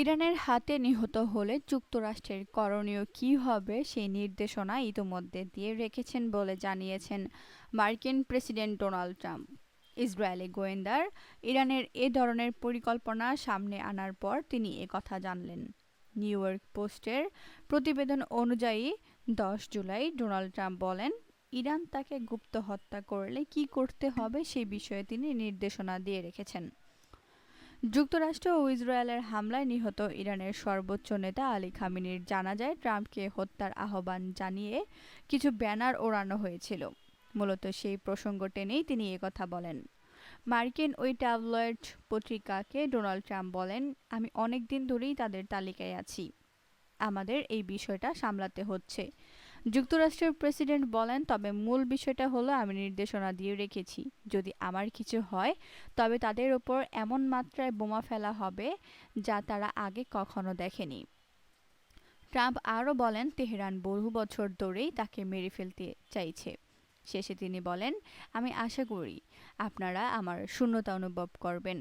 ইরানের হাতে নিহত হলে যুক্তরাষ্ট্রের করণীয় কী হবে সেই নির্দেশনা ইতোমধ্যে দিয়ে রেখেছেন বলে জানিয়েছেন মার্কিন প্রেসিডেন্ট ডোনাল্ড ট্রাম্প। ইসরায়েলি গোয়েন্দার ইরানের এ ধরনের পরিকল্পনা সামনে আনার পর তিনি একথা জানালেন। নিউ ইয়র্ক পোস্টের প্রতিবেদন অনুযায়ী 10 জুলাই ডোনাল্ড ট্রাম্প বলেন, ইরান তাকে গুপ্ত হত্যা করলে কী করতে হবে সেই বিষয়ে তিনি নির্দেশনা দিয়ে রেখেছেন। যুক্তরাষ্ট্র ও ইসরায়েলের হামলায় নিহত ইরানের সর্বোচ্চ নেতা আলী খামেনির জানাজায় ট্রাম্পকে হত্যার আহ্বান জানিয়ে কিছু ব্যানার ওড়ানো হয়েছিল। মূলত সেই প্রসঙ্গ টেনেই তিনি একথা বলেন। মার্কিন ওই ট্যাবলয়েড পত্রিকাকে ডোনাল্ড ট্রাম্প বলেন, আমি অনেক দিন ধরেই তাদের তালিকায় আছি। আমাদের এই বিষয়টা সামলাতে হচ্ছে। যুক্তরাষ্ট্রের প্রেসিডেন্ট বলেন, তবে মূল বিষয়টা হলো আমি নির্দেশনা দিয়ে রেখেছি, যদি আমার কিছু হয় তবে তাদের ওপর এমন মাত্রায় বোমা ফেলা হবে যা তারা আগে কখনো দেখেনি। ট্রাম্প আরও বলেন, তেহরান বহু বছর ধরেই তাকে মেরে ফেলতে চাইছে। শেষে তিনি বলেন, আমি আশা করি আপনারা আমার শূন্যতা অনুভব করবেন।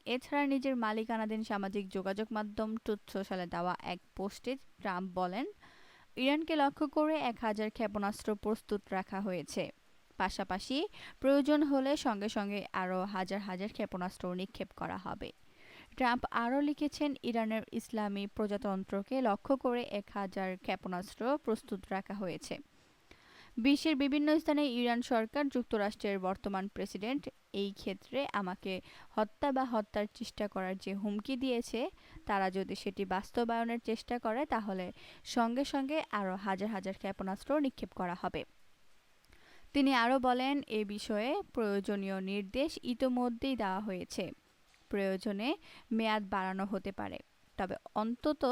এছাড়া নিজের মালিকানাধীন সামাজিক যোগাযোগ মাধ্যম ট্রুথ সোশ্যালে দেওয়া এক পোস্টে ট্রাম্প বলেন, ইরানকে লক্ষ্য করে 1000 ক্ষেপণাস্ত্র প্রস্তুত রাখা হয়েছে। পাশাপাশি প্রয়োজন হলে সঙ্গে সঙ্গে আরও হাজার হাজার ক্ষেপণাস্ত্র নিক্ষেপ করা হবে। ট্রাম্প আরও লিখেছেন, ইরানের ইসলামী প্রজাতন্ত্রকে লক্ষ্য করে 1000 ক্ষেপণাস্ত্র প্রস্তুত রাখা হয়েছে। বিশ্বের বিভিন্ন স্থানে ইরান সরকার যুক্তরাষ্ট্রের বর্তমান প্রেসিডেন্ট এই ক্ষেত্রে আমাকে হত্যা বা হত্যার চেষ্টা করার যে হুমকি দিয়েছে, তারা যদি সেটি বাস্তবায়নের চেষ্টা করে তাহলে সঙ্গে সঙ্গে আরও হাজার হাজার ক্ষেপণাস্ত্র নিক্ষেপ করা হবে। তিনি আরও বলেন, এ বিষয়ে প্রয়োজনীয় নির্দেশ ইতোমধ্যেই দেওয়া হয়েছে। প্রয়োজনে মেয়াদ বাড়ানো হতে পারে। তবে অন্তত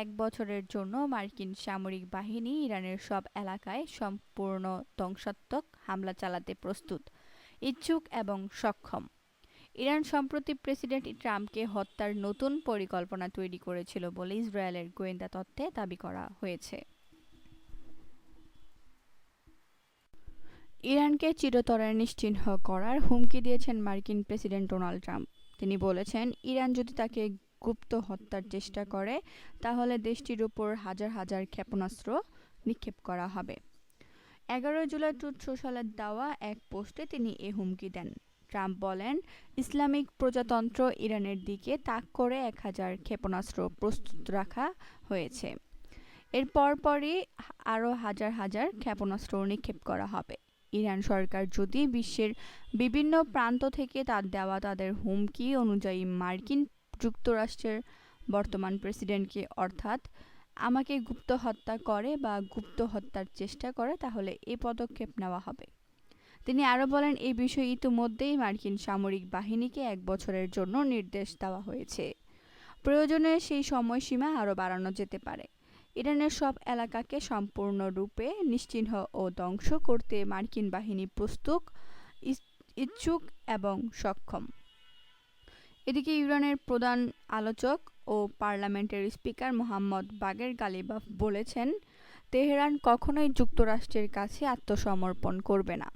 1 বছরের জন্য মার্কিন সামরিক বাহিনী ইরানের সব এলাকায় সম্পূর্ণ ধ্বংসাত্মক হামলা চালাতে প্রস্তুত, ইচ্ছুক এবং সক্ষম। ইরান সম্প্রতি প্রেসিডেন্ট ট্রাম্পকে হত্যার নতুন পরিকল্পনা তৈরি করেছিল বলে ইসরায়েলের গোয়েন্দা তথ্যে দাবি করা হয়েছে। ইরানকে চিরতরে নিশ্চিহ্ন করার হুমকি দিয়েছেন মার্কিন প্রেসিডেন্ট ডোনাল্ড ট্রাম্প। তিনি বলেছেন, ইরান যদি তাকে গুপ্ত হত্যার চেষ্টা করে তাহলে দেশটির উপর হাজার হাজার ক্ষেপণাস্ত্র নিক্ষেপ করা হবে। 11 জুলাই ট্রুথ সোশ্যালে দেওয়া এক পোস্টে তিনি এ হুমকি দেন। ট্রাম্প বলেন, ইসলামিক প্রজাতন্ত্র ইরানের দিকে তাক করে 1000 ক্ষেপণাস্ত্র প্রস্তুত রাখা হয়েছে। এর পরপরই আরও হাজার হাজার ক্ষেপণাস্ত্র নিক্ষেপ করা হবে। ইরান সরকার যদি বিশ্বের বিভিন্ন প্রান্ত থেকে তার দেওয়া তাদের হুমকি অনুযায়ী মার্কিন যুক্তরাষ্ট্রের বর্তমান প্রেসিডেন্টকে অর্থাৎ আমাকে গুপ্ত হত্যা করে বা গুপ্ত হত্যার চেষ্টা করে তাহলে এ পদক্ষেপ নেওয়া হবে। তিনি আরও বলেন, এই বিষয়ে ইতিমধ্যেই মার্কিন সামরিক বাহিনীকে 1 বছরের জন্য নির্দেশ দেওয়া হয়েছে। প্রয়োজনে সেই সময়সীমা আরও বাড়ানো যেতে পারে। ইরানের সব এলাকাকে সম্পূর্ণরূপে নিশ্চিহ্ন ও ধ্বংস করতে মার্কিন বাহিনী প্রস্তুত, ইচ্ছুক এবং সক্ষম। এদিকে ইরানের প্রধান আলোচক ও পার্লামেন্টের স্পিকার মোহাম্মদ বাগের গালিবাফ বলেছেন, তেহরান কখনোই যুক্তরাষ্ট্রের কাছে আত্মসমর্পণ করবে না।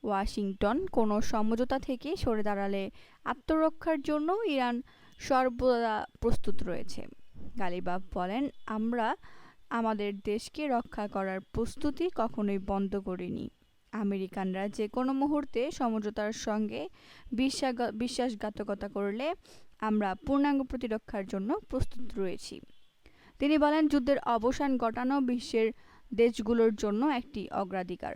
ওয়াশিংটন কোনো সমঝোতা থেকে সরে দাঁড়ালে আত্মরক্ষার জন্য ইরান সর্বদা প্রস্তুত রয়েছে। গালিবাফ বলেন, আমরা আমাদের দেশকে রক্ষা করার প্রস্তুতি কখনোই বন্ধ করিনি। আমেরিকানরা যে কোনো মুহূর্তে সমঝোতার সঙ্গে বিশ্বাসঘাতকতা করলে আমরা পূর্ণাঙ্গ প্রতিরক্ষার জন্য প্রস্তুত রয়েছি। তিনি বলেন, যুদ্ধের অবসান ঘটানো বিশ্বের দেশগুলোর জন্য একটি অগ্রাধিকার,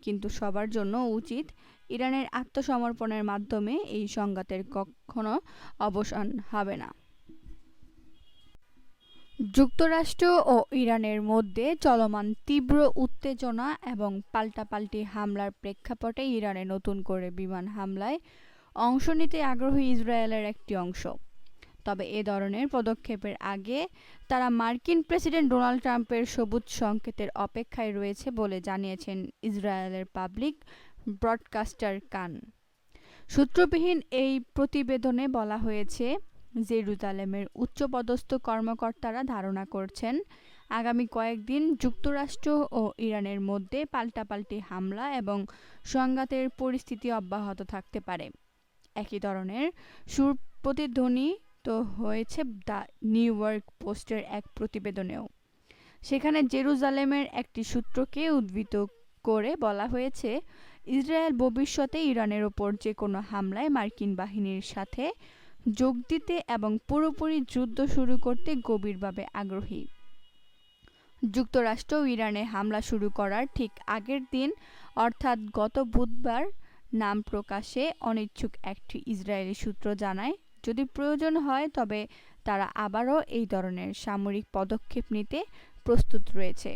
কিন্তু সবার জন্য উচিত ইরানের আত্মসমর্পণের মাধ্যমে এই সংঘাতের কখনো অবসান হবে না। যুক্তরাষ্ট্র ও ইরানের মধ্যে চলমান তীব্র উত্তেজনা এবং পাল্টাপাল্টি হামলার প্রেক্ষাপটে ইরানে নতুন করে বিমান হামলায় অংশ নিতে আগ্রহী ইসরায়েলের একটি অংশ। তবে এ ধরনের পদক্ষেপের আগে তারা মার্কিন প্রেসিডেন্ট ডোনাল্ড ট্রাম্পের সবুজ সংকেতের অপেক্ষায় রয়েছে বলে জানিয়েছেন ইসরায়েলের পাবলিক ব্রডকাস্টার কান। সূত্রবিহীন এই প্রতিবেদনে বলা হয়েছে, জেরুজালেমের উচ্চপদস্থ কর্মকর্তারা ধারণা করছেন আগামী কয়েকদিন যুক্তরাষ্ট্র ও ইরানের মধ্যে পাল্টাপাল্টি হামলা এবং সংঘাতের পরিস্থিতি অব্যাহত থাকতে পারে। একই ধরনের সুর প্রতিধ্বনি তো হয়েছে দ্য নিউ ইয়র্ক পোস্টের এক প্রতিবেদনেও। সেখানে জেরুজালেমের একটি সূত্রকে উদ্ধৃত করে বলা হয়েছে, ইসরায়েল ভবিষ্যতে ইরানের ওপর যে কোনো হামলায় মার্কিন বাহিনীর সাথে যোগ দিতে এবং পুরোপুরি যুদ্ধ শুরু করতে গভীরভাবে আগ্রহী। যুক্তরাষ্ট্র ইরানে হামলা শুরু করার ঠিক আগের দিন অর্থাৎ গত বুধবার নাম প্রকাশে অনিচ্ছুক একটি ইসরায়েলি সূত্র জানায়, যদি প্রয়োজন হয় তবে তারা আবারও এই ধরনের সামরিক পদক্ষেপ নিতে প্রস্তুত রয়েছে।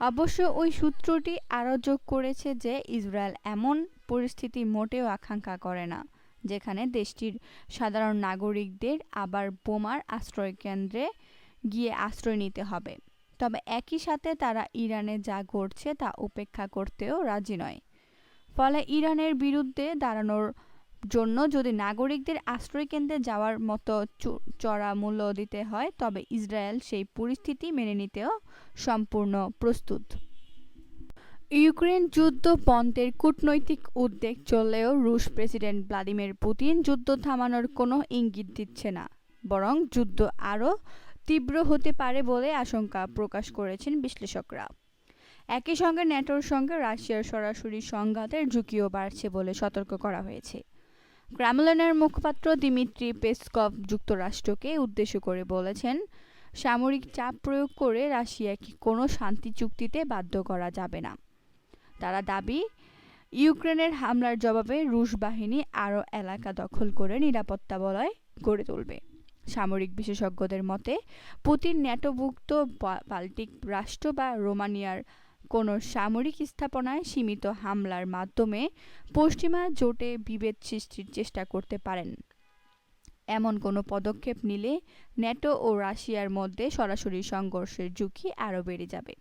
অবশ্য ওই সূত্রটি আরও যোগ করেছে যে ইসরায়েল এমন পরিস্থিতি মোটেও আকাঙ্ক্ষা করে না যেখানে দেশটির সাধারণ নাগরিকদের আবার বোমার আশ্রয়কেন্দ্রে গিয়ে আশ্রয় নিতে হবে। তবে একই সাথে তারা ইরানে যা ঘটছে তা উপেক্ষা করতেও রাজি নয়। ফলে ইরানের বিরুদ্ধে দাঁড়ানোর জন্য যদি নাগরিকদের আশ্রয়কেন্দ্রে যাওয়ার মতো চড়া মূল্য দিতে হয় তবে ইসরায়েল সেই পরিস্থিতি মেনে নিতেও সম্পূর্ণ প্রস্তুত। ইউক্রেন যুদ্ধ বন্ধের কূটনৈতিক উদ্যোগ চললেও রুশ প্রেসিডেন্ট ভ্লাদিমির পুতিন যুদ্ধ থামানোর কোনো ইঙ্গিত দিচ্ছে না, বরং যুদ্ধ আরও তীব্র হতে পারে বলে আশঙ্কা প্রকাশ করেছেন বিশ্লেষকরা। একই সঙ্গে ন্যাটোর সঙ্গে রাশিয়ার সরাসরি সংঘাতের ঝুঁকিও বাড়ছে বলে সতর্ক করা হয়েছে। ক্রেমলিনের মুখপাত্র দিমিত্রি পেসকভ যুক্তরাষ্ট্রকে উদ্দেশ্য করে বলেছেন, সামরিক চাপ প্রয়োগ করে রাশিয়াকে কোনো শান্তি চুক্তিতে বাধ্য করা যাবে না। তারা দাবি, ইউক্রেনের হামলার জবাবে রুশ বাহিনী আরও এলাকা দখল করে নিরাপত্তা বলয় গড়ে তুলবে। সামরিক বিশেষজ্ঞদের মতে, পুতিন ন্যাটোভুক্ত বাল্টিক রাষ্ট্র বা রোমানিয়ার কোনো সামরিক স্থাপনায় সীমিত হামলার মাধ্যমে পশ্চিমা জোটে বিভেদ সৃষ্টির চেষ্টা করতে পারেন। এমন কোনো পদক্ষেপ নিলে ন্যাটো ও রাশিয়ার মধ্যে সরাসরি সংঘর্ষের ঝুঁকি আরও বেড়ে যাবে।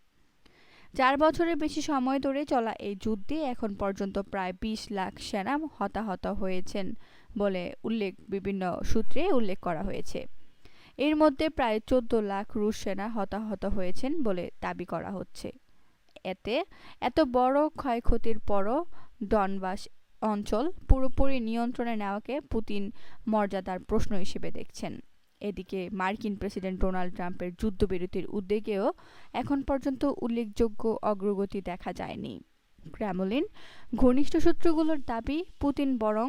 4 বছরের বেশি সময় ধরে চলা এই যুদ্ধে এখন পর্যন্ত প্রায় 20 লাখ সেনা হতাহত হয়েছেন বলে বিভিন্ন সূত্রে উল্লেখ করা হয়েছে। এর মধ্যে প্রায় 14 লাখ রুশ সেনা হতাহত হয়েছেন বলে দাবি করা হচ্ছে। এত বড় ক্ষয়ক্ষতির পরও ডনবাস অঞ্চল পুরোপুরি নিয়ন্ত্রণে নেওয়াকে পুতিন মর্যাদার প্রশ্ন হিসেবে দেখছেন। এদিকে মার্কিন প্রেসিডেন্ট ডোনাল্ড ট্রাম্পের যুদ্ধবিরতির উদ্যোগেও এখন পর্যন্ত উল্লেখযোগ্য অগ্রগতি দেখা যায়নি। ক্রেমলিন ঘনিষ্ঠ সূত্রগুলোর দাবি, পুতিন বরং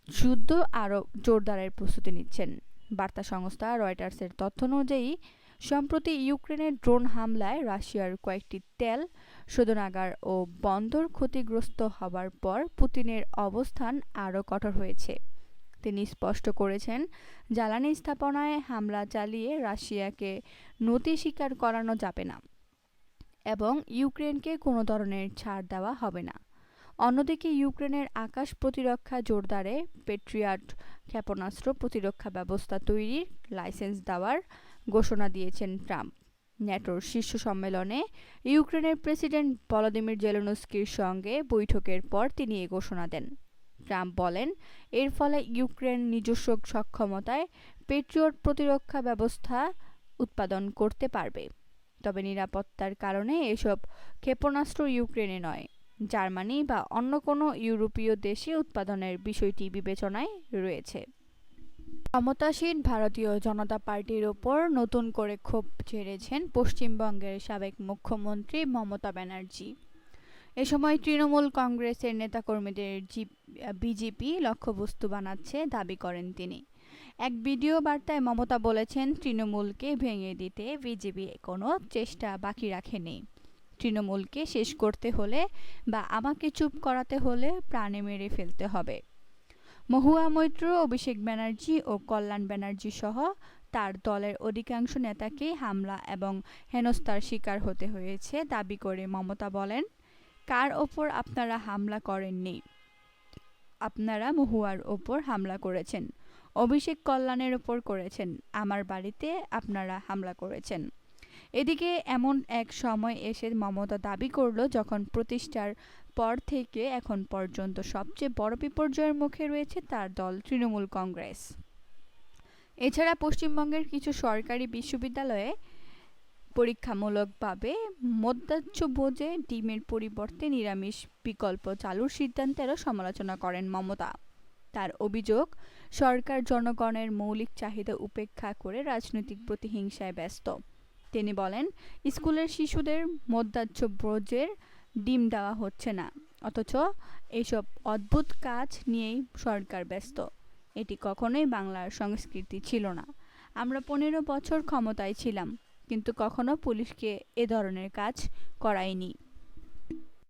যুদ্ধ আরও জোরদারের প্রস্তুতি নিচ্ছেন। বার্তা সংস্থা রয়টার্সের তথ্য অনুযায়ী সম্প্রতি ইউক্রেনের ড্রোন হামলায় রাশিয়ার কয়েকটি তেল শোধনাগার ও বন্দর ক্ষতিগ্রস্ত হবার পর পুতিনের অবস্থান আরও কঠোর হয়েছে। তিনি স্পষ্ট করেছেন, জ্বালানি স্থাপনায় হামলা চালিয়ে রাশিয়াকে নতি স্বীকার করানো যাবে না এবং ইউক্রেনকে কোনো ধরনের ছাড় দেওয়া হবে না। অন্যদিকে ইউক্রেনের আকাশ প্রতিরক্ষা জোরদারে পেট্রিয়ট ক্ষেপণাস্ত্র প্রতিরক্ষা ব্যবস্থা তৈরির লাইসেন্স দেওয়ার ঘোষণা দিয়েছেন ট্রাম্প। ন্যাটোর শীর্ষ সম্মেলনে ইউক্রেনের প্রেসিডেন্ট ভলোদিমির জেলেনস্কির সঙ্গে বৈঠকের পর তিনি এ ঘোষণা দেন। ট্রাম্প বলেন, এর ফলে ইউক্রেন নিজস্ব সক্ষমতায় পেট্রিয়ট প্রতিরক্ষা ব্যবস্থা উৎপাদন করতে পারবে। তবে নিরাপত্তার কারণে এসব ক্ষেপণাস্ত্র ইউক্রেনে নয়, জার্মানি বা অন্য কোনো ইউরোপীয় দেশে উৎপাদনের বিষয়টি বিবেচনায় রয়েছে। ক্ষমতাসীন ভারতীয় জনতা পার্টির ওপর নতুন করে ক্ষোভ ঝেড়েছেন পশ্চিমবঙ্গের সাবেক মুখ্যমন্ত্রী মমতা ব্যানার্জি। এ সময় তৃণমূল কংগ্রেসের নেতাকর্মীদের বিজেপি লক্ষ্যবস্তু বানাচ্ছে দাবি করেন তিনি। এক ভিডিও বার্তায় মমতা বলেছেন, তৃণমূলকে ভেঙে দিতে বিজেপি কোনো চেষ্টা বাকি রাখেনি। তৃণমূলকে শেষ করতে হলে বা আমাকে চুপ করাতে হলে প্রাণে মেরে ফেলতে হবে। মহুয়া মৈত্র, অভিষেক ব্যানার্জি ও কল্যাণ ব্যানার্জি সহ তার দলের অধিকাংশ নেতাকেই হামলা এবং হেনস্থার শিকার হতে হয়েছে দাবি করে মমতা বলেন, কার ওপর আপনারা হামলা করেননি? আপনারা মহুয়ার ওপর হামলা করেছেন, অভিষেক কল্যাণের ওপর করেছেন, আমার বাড়িতে আপনারা হামলা করেছেন। এদিকে এমন এক সময় এসে মমতা দাবি করল, যখন প্রতিষ্ঠার পর থেকে এখন পর্যন্ত সবচেয়ে বড় বিপর্যয়ের মুখে রয়েছে তার দল তৃণমূল কংগ্রেস। এছাড়া পশ্চিমবঙ্গের কিছু সরকারি বিশ্ববিদ্যালয়ে পরীক্ষামূলকভাবে মধ্যাহ্ন ভোজে ডিমের পরিবর্তে নিরামিষ বিকল্প চালুর সিদ্ধান্তেরও সমালোচনা করেন মমতা। তার অভিযোগ, সরকার জনগণের মৌলিক চাহিদা উপেক্ষা করে রাজনৈতিক প্রতিহিংসায় ব্যস্ত। তিনি বলেন, স্কুলের শিশুদের মধ্যাহ্ন ভোজের ডিম দেওয়া হচ্ছে না, অথচ এইসব অদ্ভুত কাজ নিয়েই সরকার ব্যস্ত। এটি কখনোই বাংলার সংস্কৃতি ছিল না। আমরা 15 বছর ক্ষমতায় ছিলাম, কিন্তু কখনো পুলিশকে এ ধরনের কাজ করাইনি।